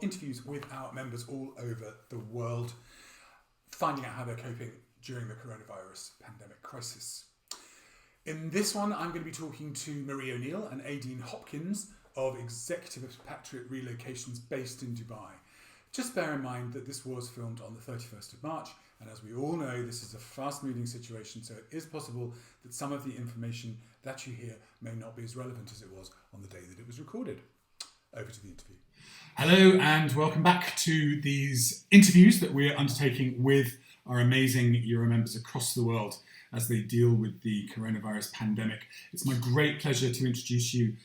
interviews with our members all over the world, finding out how they're coping during the coronavirus pandemic crisis. In this one, I'm going to be talking to Marie O'Neill and Aideen Hopkins of Expatriate Relocations based in Dubai. Just bear in mind that this was filmed on the 31st of March, and as we all know, this is a fast-moving situation, so it is possible that some of the information that you hear may not be as relevant as it was on the day that it was recorded. Over to the interview. Hello, and welcome back to these interviews that we're undertaking with our amazing Euro members across the world as they deal with the coronavirus pandemic. It's my great pleasure to introduce you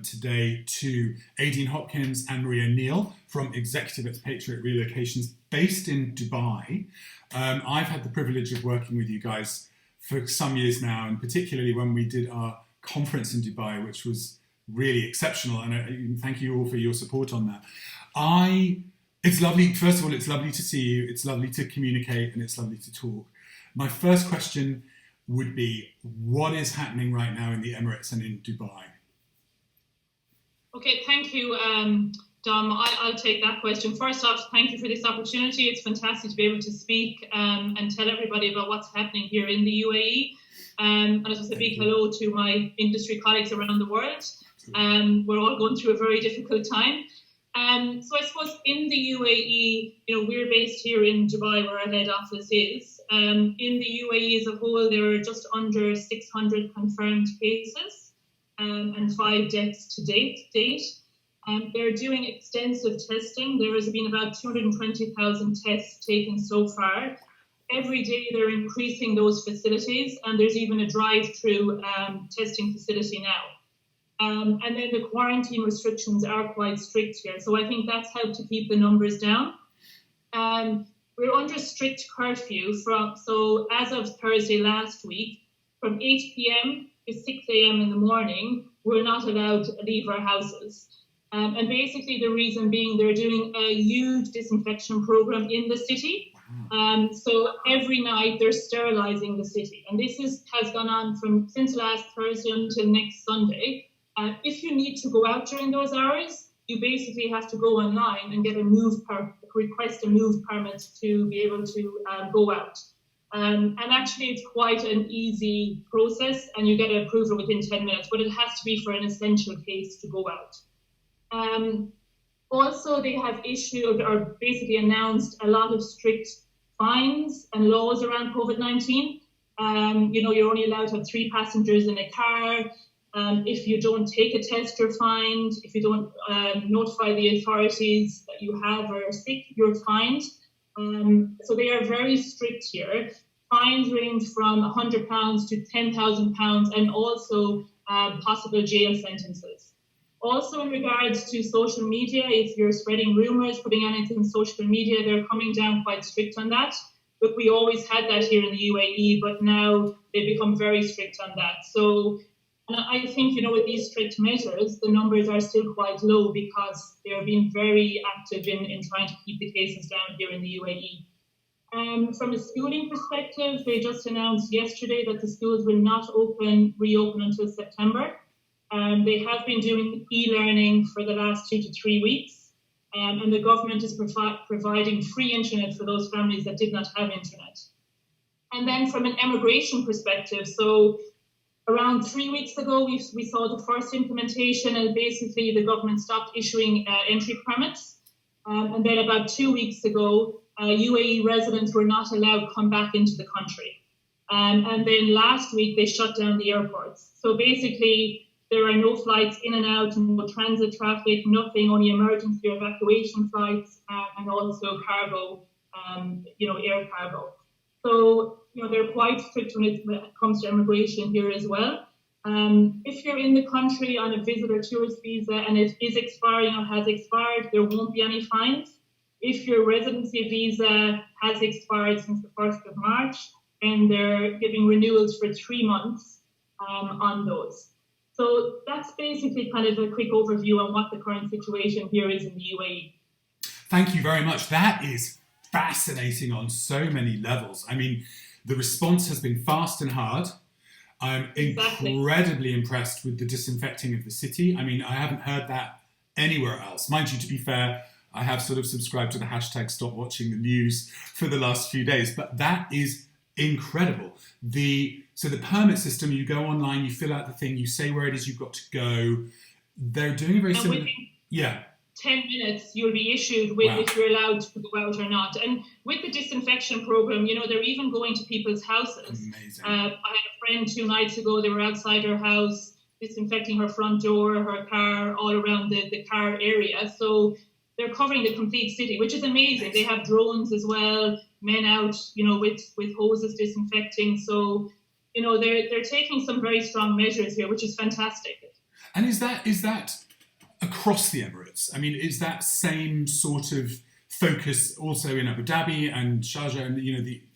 today to Aideen Hopkins and Marie O'Neill from Expatriate Relocations based in Dubai. I've had the privilege of working with you guys for some years now, and particularly when we did our conference in Dubai, which was really exceptional, and I thank you all for your support on that. It's lovely, first of all, it's lovely to see you, it's lovely to communicate, and it's lovely to talk. My first question would be, what is happening right now in the Emirates and in Dubai? Okay, thank you, Dom. I'll take that question. First off, thank you for this opportunity. It's fantastic to be able to speak and tell everybody about what's happening here in the UAE. And just a big hello to my industry colleagues around the world. We're all going through a very difficult time. So I suppose in the UAE, we're based here in Dubai, where our head office is. In the UAE as a whole, there are just under 600 confirmed cases and 5 deaths to date. They're doing extensive testing. There has been about 220,000 tests taken so far. Every day they're increasing those facilities, and there's even a drive-through testing facility now. And then the quarantine restrictions are quite strict here. So I think that's helped to keep the numbers down. We're under strict curfew so as of Thursday last week, from 8 p.m. to 6 a.m. in the morning, we're not allowed to leave our houses. And basically the reason being they're doing a huge disinfection program in the city. So every night they're sterilizing the city. And this has gone on since last Thursday until next Sunday. If you need to go out during those hours, you basically have to go online and get request a move permit to be able to go out. And actually, it's quite an easy process, and you get approval within 10 minutes, but it has to be for an essential case to go out. Also, they have issued or basically announced a lot of strict fines and laws around COVID-19. You're only allowed to have 3 passengers in a car. If you don't take a test, you're fined. If you don't notify the authorities that you are sick, you're fined. So they are very strict here. Fines range from £100 to £10,000 and also possible jail sentences. Also in regards to social media, if you're spreading rumours, putting anything in social media, they're coming down quite strict on that. But we always had that here in the UAE, but now they've become very strict on that. So I think, with these strict measures, the numbers are still quite low because they're being very active in trying to keep the cases down here in the UAE. From a schooling perspective, they just announced yesterday that the schools will not reopen until September. They have been doing e-learning for the last 2 to 3 weeks, and the government is providing free internet for those families that did not have internet. And then from an immigration perspective, so around 3 weeks ago, we saw the first implementation, and basically the government stopped issuing entry permits. And then about 2 weeks ago, UAE residents were not allowed to come back into the country. And then last week, they shut down the airports. So basically, there are no flights in and out, no transit traffic, nothing, only emergency evacuation flights, and also cargo, air cargo. So, they're quite strict when it comes to immigration here as well. If you're in the country on a visitor tourist visa and it is expiring or has expired, there won't be any fines. If your residency visa has expired since the 1st of March, then they're giving renewals for 3 months on those. So that's basically kind of a quick overview on what the current situation here is in the UAE. Thank you very much. That is fascinating on so many levels. I mean, the response has been fast and hard. I'm incredibly impressed with the disinfecting of the city. I mean, I haven't heard that anywhere else. Mind you, to be fair, I have sort of subscribed to the hashtag stop watching the news for the last few days, but that is incredible. So the permit system, you go online, you fill out the thing, you say where it is you've got to go. They're doing a very similar... Yeah. 10 minutes you'll be issued with if you're allowed to go out or not. And with the disinfection program, they're even going to people's houses. Amazing. I had a friend 2 nights ago, they were outside her house disinfecting her front door, her car, all around the car area. So they're covering the complete city, which is amazing. They have drones as well, men out, with hoses disinfecting. So, they're taking some very strong measures here, which is fantastic. And is that across the Emirates? I mean, is that same sort of focus also in Abu Dhabi and Sharjah and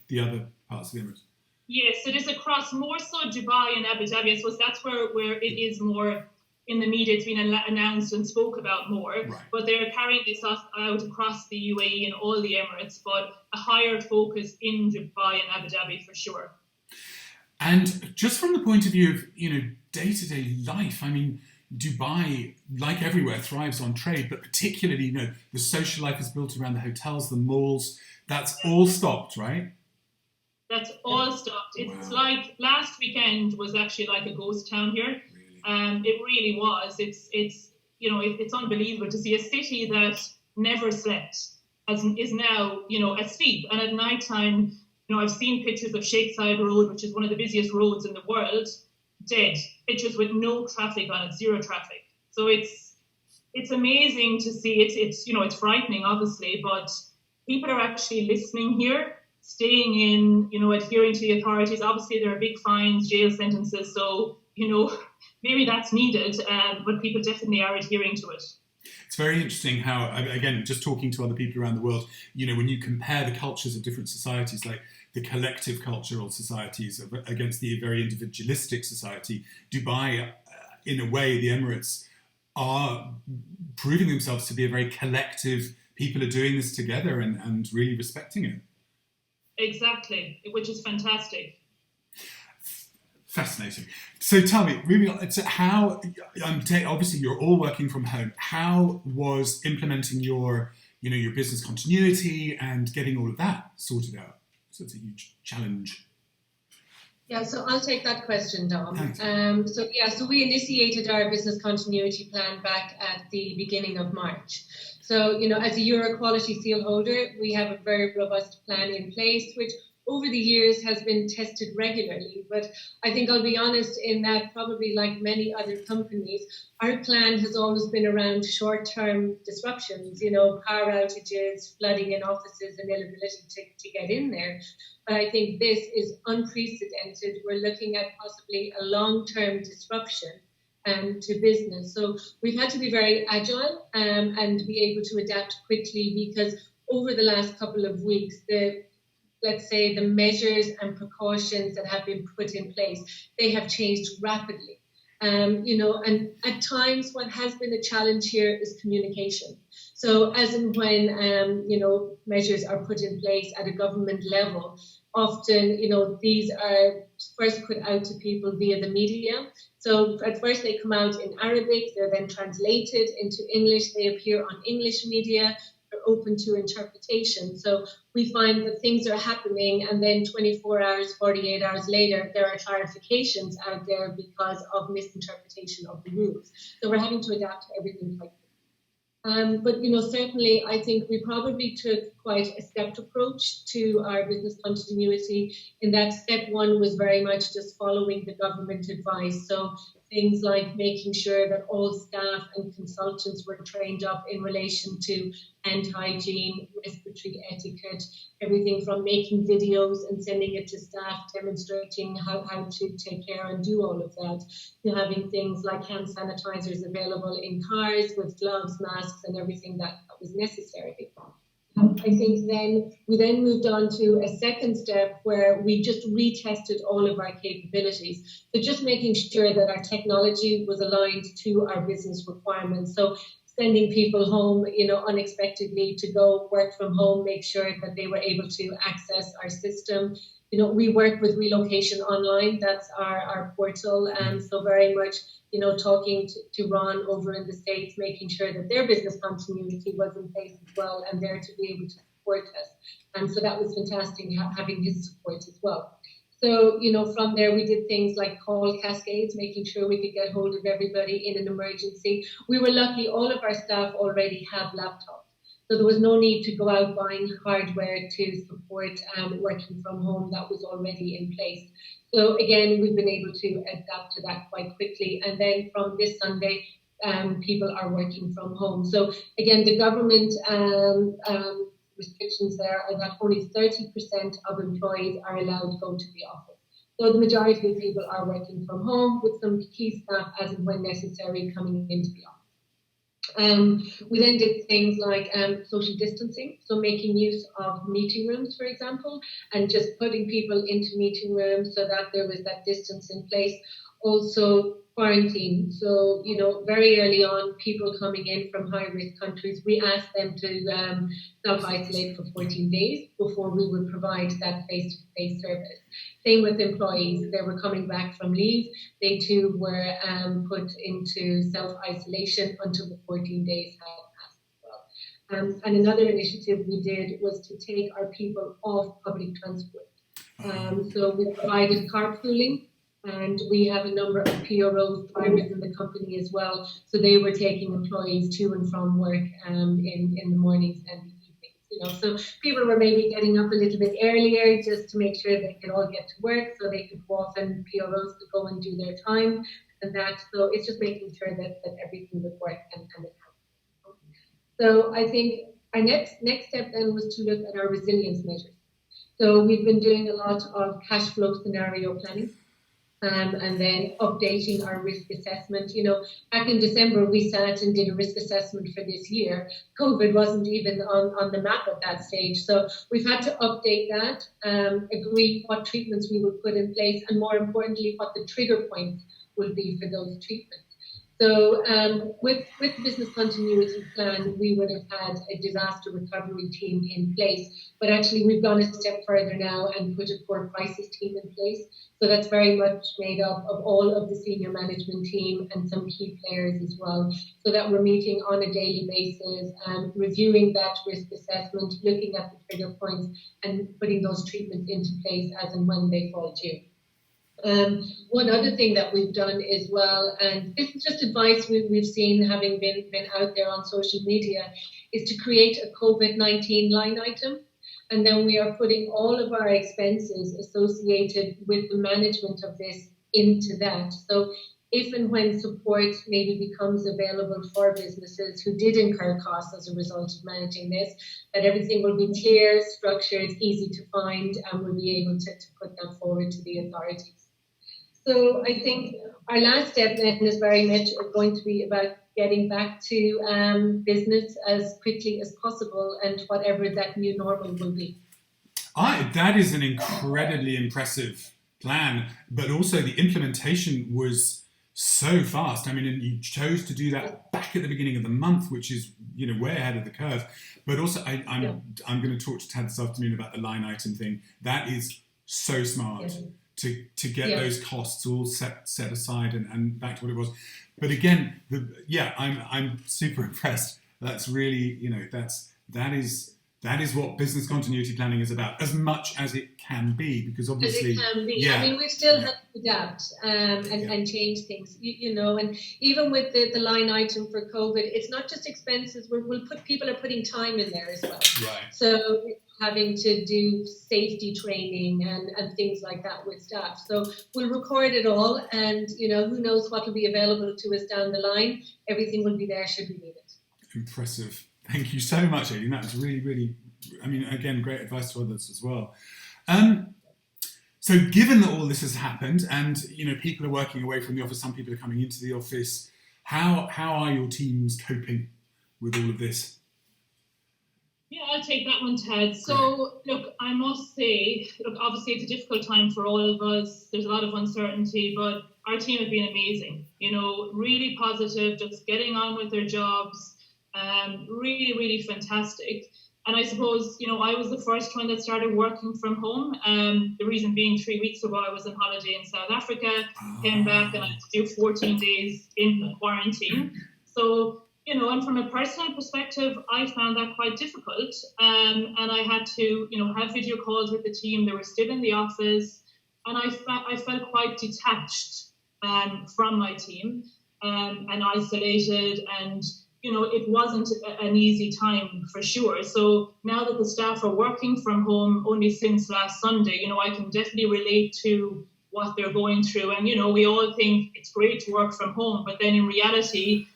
the other parts of the Emirates? Yes, it is across more so Dubai and Abu Dhabi. I suppose that's where it is more in the media. It's been announced and spoke about more. Right. But they're carrying this out across the UAE and all the Emirates, but a higher focus in Dubai and Abu Dhabi for sure. And just from the point of view of, day-to-day life, I mean, Dubai, like everywhere, thrives on trade, but particularly, the social life is built around the hotels, the malls. That's all stopped, right? That's all stopped. It's like last weekend was actually like a ghost town here. Really? It really was. It's unbelievable to see a city that never slept is now, asleep. And at night time, I've seen pictures of Sheikh Zayed Road, which is one of the busiest roads in the world, dead. Pictures with no traffic on it, zero traffic. So it's amazing to see. It's frightening, obviously, but people are actually listening here, staying in, adhering to the authorities. Obviously, there are big fines, jail sentences, so, maybe that's needed, but people definitely are adhering to it. It's very interesting how, again, just talking to other people around the world, when you compare the cultures of different societies, like the collective cultural societies against the very individualistic society, Dubai, in a way, the Emirates are proving themselves to be a very collective. People are doing this together and really respecting it. Exactly, which is fantastic. Fascinating. So tell me, moving on to how, obviously you're all working from home. How was implementing your business continuity and getting all of that sorted out? So it's a huge challenge. Yeah, so I'll take that question, Dom. Thanks. So we initiated our business continuity plan back at the beginning of March. So, as a Euro Quality Seal holder, we have a very robust plan in place, which over the years has been tested regularly. But I think I'll be honest in that probably like many other companies, our plan has always been around short-term disruptions, power outages, flooding in offices and inability to get in there. But I think this is unprecedented. We're looking at possibly a long-term disruption to business. So we've had to be very agile and be able to adapt quickly, because over the last couple of weeks, the measures and precautions that have been put in place, they have changed rapidly. And at times what has been a challenge here is communication. So as and when, measures are put in place at a government level, often, these are first put out to people via the media. So at first they come out in Arabic, they're then translated into English, they appear on English media, open to interpretation. So we find that things are happening and then 24 hours, 48 hours later, there are clarifications out there because of misinterpretation of the rules. So we're having to adapt to everything quite quickly. But certainly I think we probably took quite a stepped approach to our business continuity, in that step one was very much just following the government advice. So things like making sure that all staff and consultants were trained up in relation to hand hygiene, respiratory etiquette, everything from making videos and sending it to staff, demonstrating how to take care and do all of that, to having things like hand sanitizers available in cars with gloves, masks, and everything that was necessary. I think we then moved on to a second step where we just retested all of our capabilities. So just making sure that our technology was aligned to our business requirements. So sending people home, unexpectedly to go work from home, make sure that they were able to access our system. We work with Relocation Online. That's our portal. And so very much, talking to Ron over in the States, making sure that their business continuity was in place as well and there to be able to support us. And so that was fantastic having his support as well. So, from there we did things like call cascades, making sure we could get hold of everybody in an emergency. We were lucky, all of our staff already have laptops. So there was no need to go out buying hardware to support working from home. That was already in place. So again, we've been able to adapt to that quite quickly. And then from this Sunday, people are working from home. So again, the government restrictions there are that only 30% of employees are allowed to go to the office. So the majority of people are working from home with some key staff as and when necessary coming into the office. We then did things like social distancing, so making use of meeting rooms, for example, and just putting people into meeting rooms so that there was that distance in place. Also quarantine, so very early on, people coming in from high-risk countries, we asked them to self-isolate for 14 days before we would provide that face-to-face service. Same with employees. They were coming back from leave. They too were put into self-isolation until the 14 days had passed as well. And another initiative we did was to take our people off public transport. So we provided carpooling, and we have a number of PROs, drivers in the company as well. So they were taking employees to and from work in the mornings and the evenings. So people were maybe getting up a little bit earlier just to make sure they could all get to work, so they could go off and PROs to go and do their time and that. So it's just making sure that everything would work and it helped. So I think our next step then was to look at our resilience measures. So we've been doing a lot of cash flow scenario planning. And then updating our risk assessment. Back in December, we sat and did a risk assessment for this year. COVID wasn't even on the map at that stage. So we've had to update that, agree what treatments we will put in place, and more importantly, what the trigger points will be for those treatments. So with the business continuity plan, we would have had a disaster recovery team in place, but actually we've gone a step further now and put a core crisis team in place. So that's very much made up of all of the senior management team and some key players as well, so that we're meeting on a daily basis, reviewing that risk assessment, looking at the trigger points and putting those treatments into place as and when they fall due. One other thing that we've done as well, and this is just advice we've seen having been out there on social media, is to create a COVID-19 line item. And then we are putting all of our expenses associated with the management of this into that. So if and when support maybe becomes available for businesses who did incur costs as a result of managing this, that everything will be clear, structured, easy to find, and we'll be able to put that forward to the authorities. So I think our last step then is very much going to be about getting back to business as quickly as possible, and whatever that new normal will be. That is an incredibly impressive plan, but also the implementation was so fast. I mean, and you chose to do that back at the beginning of the month, which is way ahead of the curve. But also, I'm going to talk to Tad this afternoon about the line item thing. That is so smart. To get those costs all set aside and back to what it was. But again, I'm super impressed. That's really, that is what business continuity planning is about, as much as it can be, because obviously... As it can be. I mean, we still have to adapt and change things, and even with the line item for COVID, it's not just expenses. People are putting time in there as well. Right. So having to do safety training and things like that with staff. So we'll record it all, and who knows what will be available to us down the line. Everything will be there should we need it. Impressive. Thank you so much, Aideen. That was really, really, again, great advice to others as well. So given that all this has happened and, people are working away from the office, some people are coming into the office, how are your teams coping with all of this? Yeah, I'll take that one, Ted. So, look, I must say, obviously it's a difficult time for all of us. There's a lot of uncertainty, but our team have been amazing. Really positive, just getting on with their jobs. Really, really fantastic. And I suppose, I was the first one that started working from home. The reason being, 3 weeks ago, I was on holiday in South Africa, came back and I had to do 14 days in quarantine. So, and from a personal perspective, I found that quite difficult. And I had to, have video calls with the team. They were still in the office. And I felt quite detached from my team and isolated, and it wasn't an easy time for sure. So now that the staff are working from home only since last Sunday, I can definitely relate to what they're going through. And we all think it's great to work from home, but then in reality,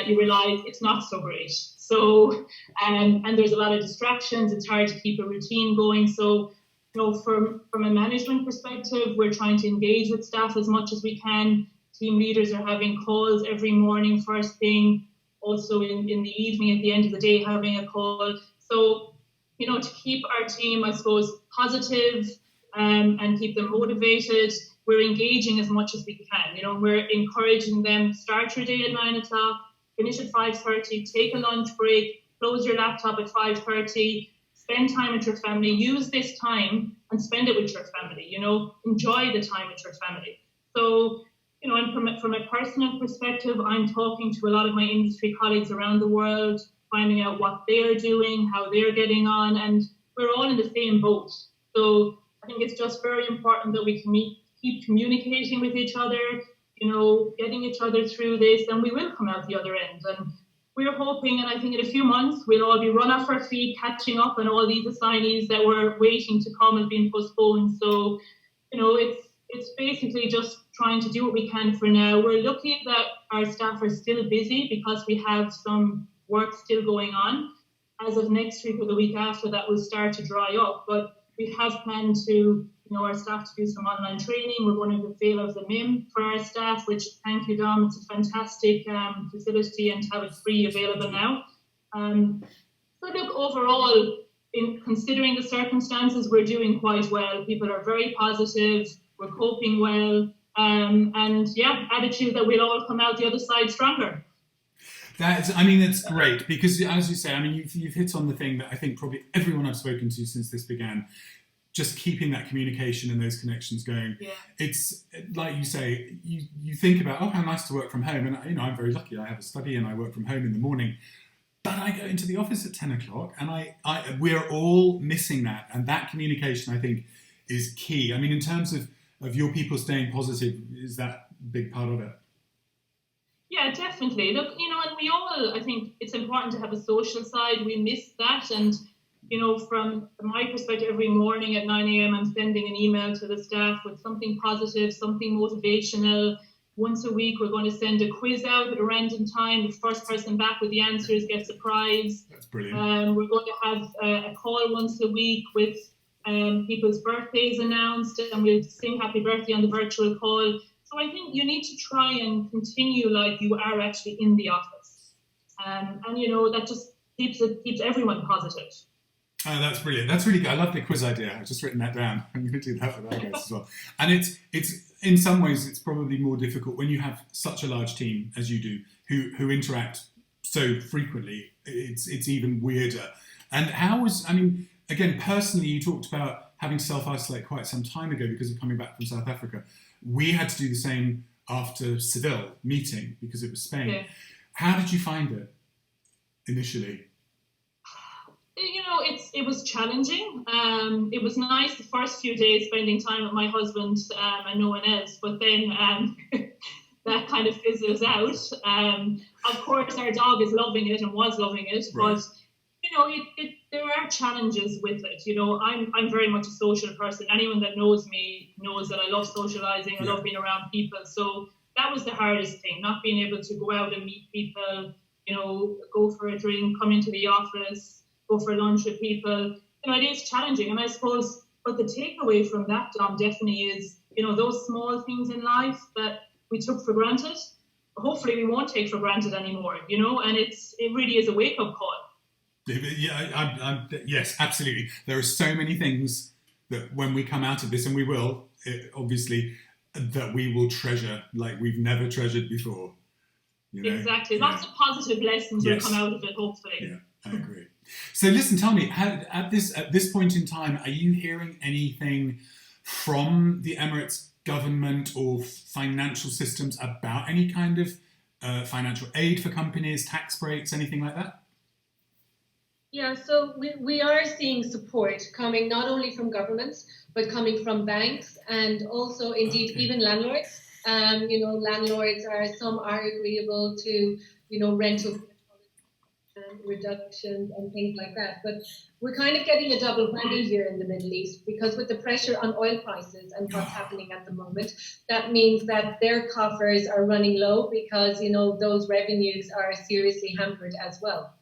you realize it's not so great. So and there's a lot of distractions. It's hard to keep a routine going. So from a management perspective, we're trying to engage with staff as much as we can. Team leaders are having calls every morning, first thing, also in the evening, at the end of the day, having a call. So, to keep our team, I suppose, positive and keep them motivated, we're engaging as much as we can. We're encouraging them, start your day at 9 o'clock, finish at 5:30, take a lunch break, close your laptop at 5:30, spend time with your family, use this time and spend it with your family, enjoy the time with your family. So, and from a personal perspective, I'm talking to a lot of my industry colleagues around the world, finding out what they're doing, how they're getting on, and we're all in the same boat. So I think it's just very important that we can keep communicating with each other, getting each other through this, and we will come out the other end. And we're hoping, and I think in a few months, we'll all be run off our feet, catching up on all these assignees that were waiting to come and being postponed. So, it's basically just trying to do what we can for now. We're lucky that our staff are still busy because we have some work still going on. As of next week or the week after, that will start to dry up. But we have planned to, our staff to do some online training. We're going to fail of the MIM for our staff, which, thank you, Dom, it's a fantastic facility, and to have it free available now. So look, overall, in considering the circumstances, we're doing quite well. People are very positive. We're coping well, and attitude that we'll all come out the other side stronger. It's great because, as you say, you've hit on the thing that I think probably everyone I've spoken to since this began, just keeping that communication and those connections going. Yeah. It's like you say, you think about, how nice to work from home, and I'm very lucky. I have a study and I work from home in the morning. But I go into the office at 10 o'clock, and we're all missing that, and that communication I think is key. In terms of your people staying positive, is that a big part of it? Yeah, definitely. Look, and we all, I think it's important to have a social side. We miss that. And, from my perspective, every morning at 9 a.m., I'm sending an email to the staff with something positive, something motivational. Once a week, we're going to send a quiz out at a random time. The first person back with the answers gets a prize. That's brilliant. We're going to have a call once a week with people's birthdays announced, and we'll sing happy birthday on the virtual call. So I think you need to try and continue like you are actually in the office. And that just keeps everyone positive. Oh, that's brilliant. That's really good. I love the quiz idea. I've just written that down. I'm going to do that with our guests as well. And it's in some ways, it's probably more difficult when you have such a large team as you do, who interact so frequently. It's even weirder. And again, personally, you talked about having self-isolate quite some time ago because of coming back from South Africa. We had to do the same after Seville meeting because it was Spain. Yeah. How did you find it initially? It was challenging. It was nice the first few days spending time with my husband and no one else, but then that kind of fizzles out. Of course, our dog is loving it and was loving it, right. But there are challenges with it. I'm very much a social person. Anyone that knows me knows that I love socializing. I love being around people. So that was the hardest thing, not being able to go out and meet people, go for a drink, come into the office, go for lunch with people. It is challenging. And I suppose, but the takeaway from that, Dom, definitely is, those small things in life that we took for granted, hopefully we won't take for granted anymore, and it really is a wake-up call. Yeah, yes, absolutely. There are so many things that when we come out of this, and we will, obviously, that we will treasure like we've never treasured before. Exactly. Lots of positive lessons will come out of it, hopefully. Yeah, I agree. So listen, tell me, at this point in time, are you hearing anything from the Emirates government or financial systems about any kind of financial aid for companies, tax breaks, anything like that? Yeah, so we are seeing support coming not only from governments, but coming from banks and also indeed even landlords. Landlords some are agreeable to, rental reductions and things like that. But we're kind of getting a double whammy here in the Middle East, because with the pressure on oil prices and what's happening at the moment, that means that their coffers are running low because, those revenues are seriously hampered as well.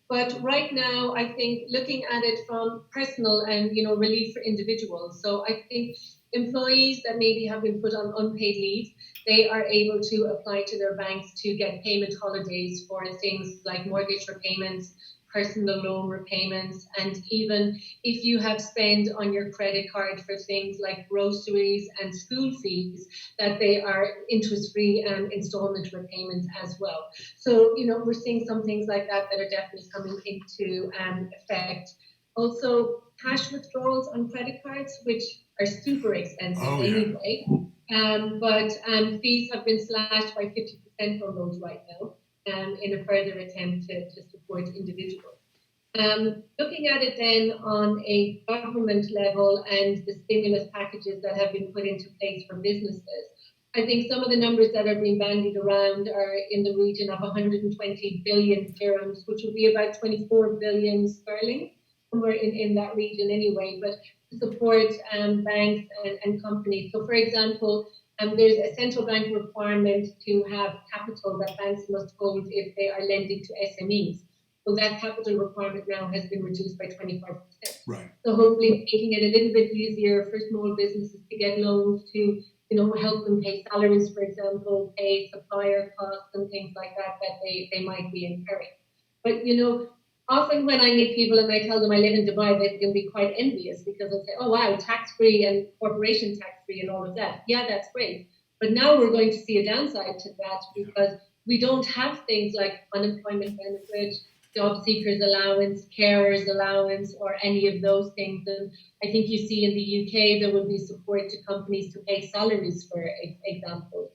But right now, I think looking at it from personal and, relief for individuals. So I think employees that maybe have been put on unpaid leave, they are able to apply to their banks to get payment holidays for things like mortgage repayments, personal loan repayments, and even if you have spent on your credit card for things like groceries and school fees, that they are interest-free and installment repayments as well. So, we're seeing some things like that are definitely coming into effect. Also, cash withdrawals on credit cards, which are super expensive anyway. But fees have been slashed by 50% on those right now, in a further attempt to support individuals. Looking at it then on a government level and the stimulus packages that have been put into place for businesses, I think some of the numbers that are being bandied around are in the region of 120 billion dirhams, which would be about 24 billion sterling, somewhere in that region anyway, but to support banks and companies. So, for example, there's a central bank requirement to have capital that banks must hold if they are lending to SMEs. So that capital requirement now has been reduced by 25%. Right. So hopefully making it a little bit easier for small businesses to get loans to, help them pay salaries, for example, pay supplier costs and things like that they might be incurring. But, often when I meet people and I tell them I live in Dubai, they can be quite envious because they'll say, oh, wow, tax-free and corporation tax-free and all of that. Yeah, that's great. But now we're going to see a downside to that because we don't have things like unemployment benefit, job seekers allowance, carers allowance, or any of those things. And I think you see in the UK, there will be support to companies to pay salaries, for example,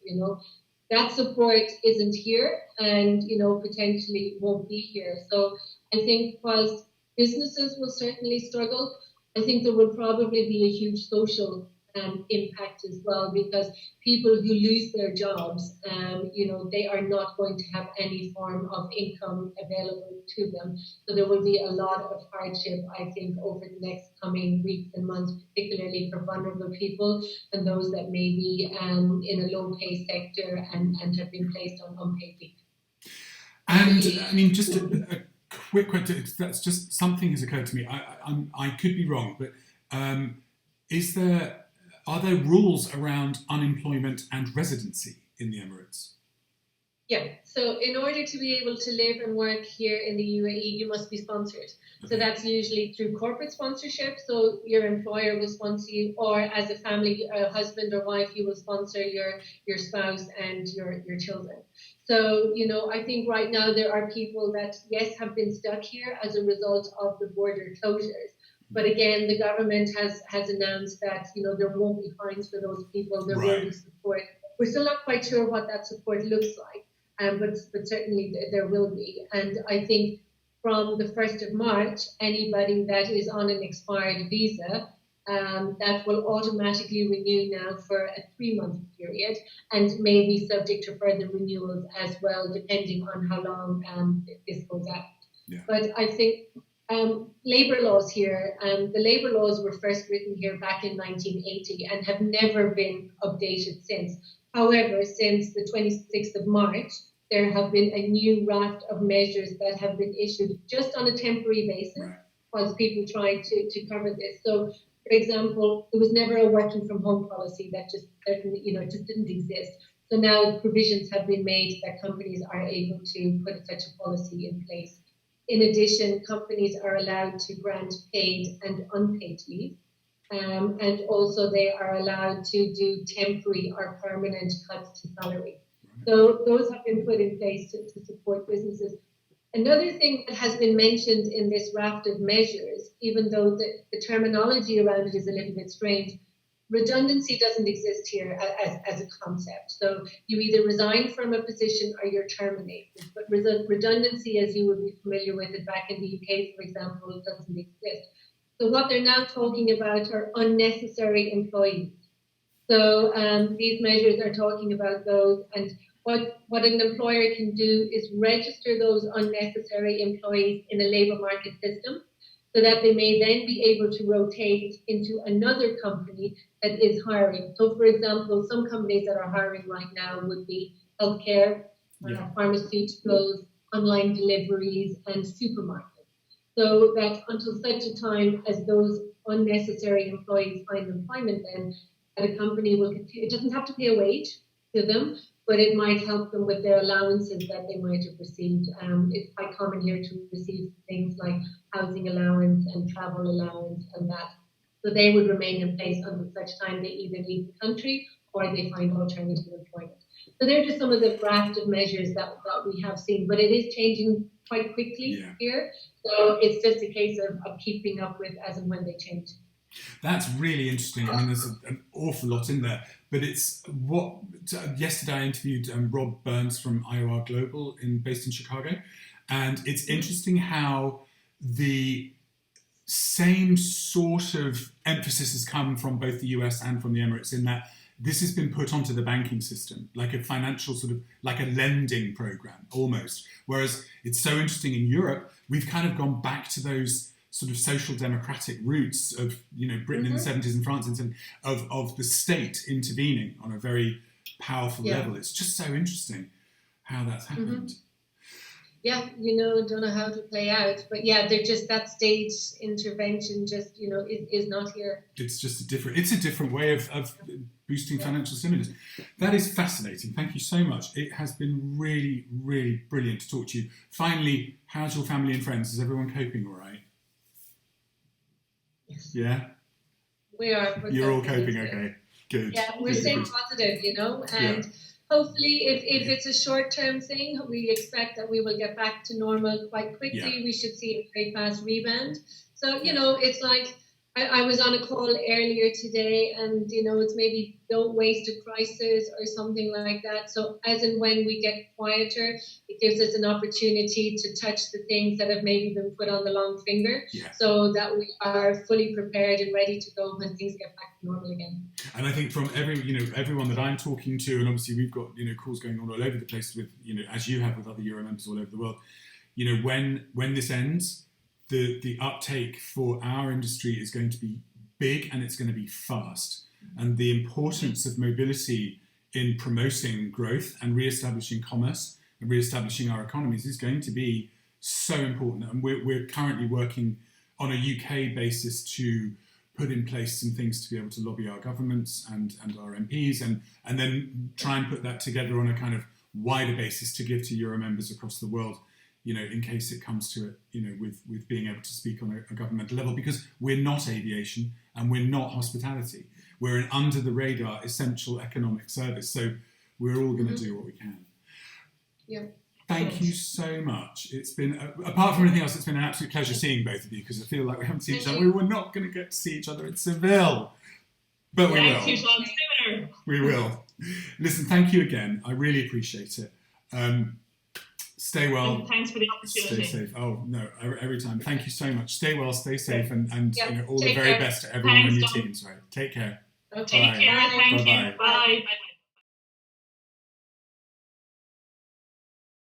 That support isn't here and, potentially won't be here. So I think whilst businesses will certainly struggle, I think there will probably be a huge social impact as well, because people who lose their jobs, they are not going to have any form of income available to them. So there will be a lot of hardship, I think, over the next coming weeks and months, particularly for vulnerable people and those that may be in a low-pay sector and have been placed on unpaid leave. And I mean, just a quick question. That's just something has occurred to me. I could be wrong, but are there rules around unemployment and residency in the Emirates? Yeah, so in order to be able to live and work here in the UAE, you must be sponsored. Okay. So that's usually through corporate sponsorship. So your employer will sponsor you, or as a family, husband or wife, you will sponsor your spouse and your children. So, I think right now there are people that, yes, have been stuck here as a result of the border closures. But again, the government has announced that, there won't be fines for those people. There will be support. We're still not quite sure what that support looks like, but certainly there will be. And I think from the 1st of March, anybody that is on an expired visa, that will automatically renew now for a 3-month period and may be subject to further renewals as well, depending on how long this goes out. Yeah. But I think labour laws here, the labour laws were first written here back in 1980 and have never been updated since. However, since the 26th of March, there have been a new raft of measures that have been issued just on a temporary basis whilst people try to cover this. So, for example, there was never a working from home policy that just didn't exist. So now provisions have been made that companies are able to put such a policy in place. In addition, companies are allowed to grant paid and unpaid leave. And also they are allowed to do temporary or permanent cuts to salary. So those have been put in place to support businesses. Another thing that has been mentioned in this raft of measures, even though the terminology around it is a little bit strange, redundancy doesn't exist here as a concept. So you either resign from a position or you're terminated. But redundancy, as you would be familiar with it back in the UK, for example, doesn't exist. So what they're now talking about are unnecessary employees. So these measures are talking about those, and what an employer can do is register those unnecessary employees in a labour market system so that they may then be able to rotate into another company that is hiring. So, for example, some companies that are hiring right now would be healthcare, pharmaceuticals, online deliveries, and supermarkets. So that until such a time as those unnecessary employees find employment, then a company will continue. It doesn't have to pay a wage to them, but it might help them with their allowances that they might have received. It's quite common here to receive things like housing allowance and travel allowance and that. So they would remain in place until such time they either leave the country or they find alternative employment. So they're just some of the raft of measures that we have seen, but it is changing quite quickly here. So it's just a case of keeping up with as and when they change. That's really interesting. I mean, there's an awful lot in there, but it's what yesterday I interviewed Rob Burns from IOR Global based in Chicago, and it's interesting how the same sort of emphasis has come from both the US and from the Emirates in that this has been put onto the banking system, like a financial sort of, like a lending program almost. Whereas it's so interesting in Europe, we've kind of gone back to those sort of social democratic roots of, Britain in the 70s and France in the 70s, of the state intervening on a very powerful level. It's just so interesting how that's happened. Yeah, don't know how to play out, but they're just that state intervention just, is not here. It's just a different way of boosting financial stimulus. That is fascinating. Thank you so much. It has been really, really brilliant to talk to you. Finally, how's your family and friends? Is everyone coping all right? Yes. Yeah? We are. You're all coping okay. Good. Yeah, we're staying positive, and hopefully if it's a short-term thing, we expect that we will get back to normal quite quickly. Yeah. We should see a very fast rebound. So, it's like, I was on a call earlier today and, it's maybe don't waste a crisis or something like that. So as and when we get quieter, it gives us an opportunity to touch the things that have maybe been put on the long finger so that we are fully prepared and ready to go when things get back to normal again. And I think from everyone that I'm talking to, and obviously we've got, calls going on all over the place with, as you have with other Euro members all over the world, when this ends, the uptake for our industry is going to be big and it's going to be fast. And the importance of mobility in promoting growth and re-establishing commerce and re-establishing our economies is going to be so important. And we're currently working on a UK basis to put in place some things to be able to lobby our governments and our MPs and then try and put that together on a kind of wider basis to give to Euro members across the world, in case it comes to it, with being able to speak on a governmental level, because we're not aviation and we're not hospitality. We're an under-the-radar essential economic service. So we're all going to do what we can. Yeah. Thank you so much. It's been, apart from anything else, it's been an absolute pleasure seeing both of you, because I feel like we haven't seen each other. We were not going to get to see each other in Seville. But we will. We will. Listen, thank you again. I really appreciate it. Stay well. And thanks for the opportunity. Stay safe. Oh, no, every time. Thank you so much. Stay well, stay safe, and all the Take very care. best to everyone on your Thanks, teams. Right. Take care. Take care. Thank you. Bye. Bye.